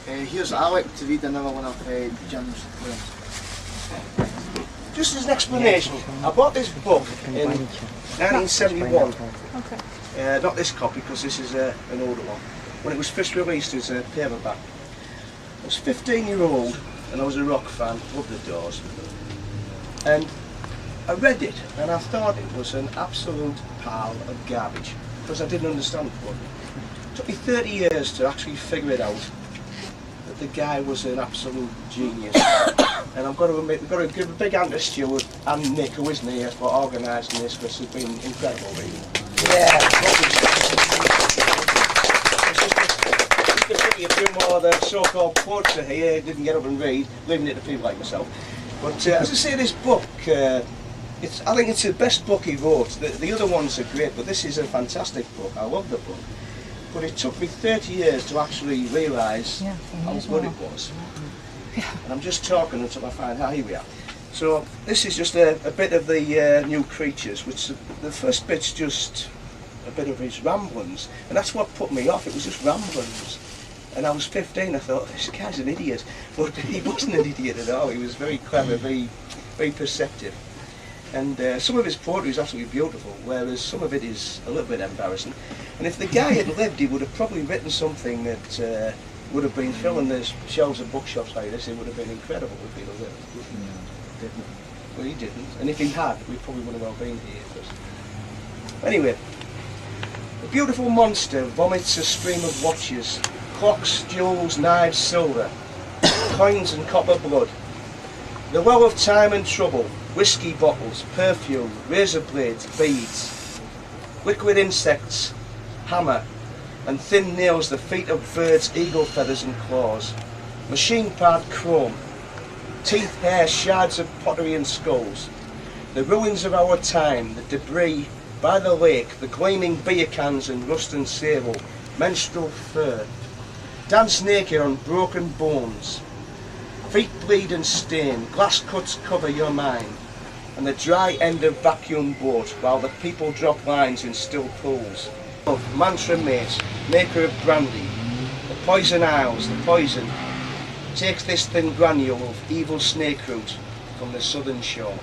Here's I like to read another one of Jim's poems. Just as an explanation, I bought this book in 1971. Okay. Not this copy, because this is an older one. When it was first released as a paperback. I was 15-year-old and I was a rock fan, loved the Doors. And I read it and I thought it was an absolute pile of garbage because I didn't understand the book. It took me 30 years to actually figure it out that the guy was an absolute genius. And I've got to admit, we've got to give a big hand to Stuart and Nick, who isn't here, for organising this, because it's been incredible, really. Yeah, a few more of the so-called poets are here, didn't get up and read, leaving it to people like myself. But as I say, this book, I think it's the best book he wrote. The other ones are great, but this is a fantastic book. I love the book. But it took me 30 years to actually realise how good it was. And I'm just talking until I find out. Here we are. So this is just a bit of the New Creatures, which the first bit's just a bit of his ramblings, and that's what put me off. It was just ramblings. And I was 15, I thought, this guy's an idiot. But he wasn't an idiot at all. He was very clever, very perceptive. And some of his poetry is absolutely beautiful, whereas some of it is a little bit embarrassing. And if the guy had lived, he would have probably written something that would have been filling the shelves of bookshops like this. It would have been incredible if he'd have lived. Didn't. Well, he didn't. And if he had, we probably wouldn't have well been here. But anyway, the beautiful monster vomits a stream of watches. Clocks, jewels, knives, silver, coins and copper blood. The well of time and trouble, whiskey bottles, perfume, razor blades, beads, liquid insects, hammer, and thin nails, the feet of birds, eagle feathers and claws, machine-powered chrome, teeth, hair, shards of pottery and skulls, the ruins of our time, the debris by the lake, the gleaming beer cans and rust and sable, menstrual fur, dance naked on broken bones, feet bleed and stain, glass cuts cover your mind, and the dry end of vacuum boat while the people drop lines in still pools. Mantra mate, maker of brandy, the poison isles, the poison, takes this thin granule of evil snake root from the southern shore.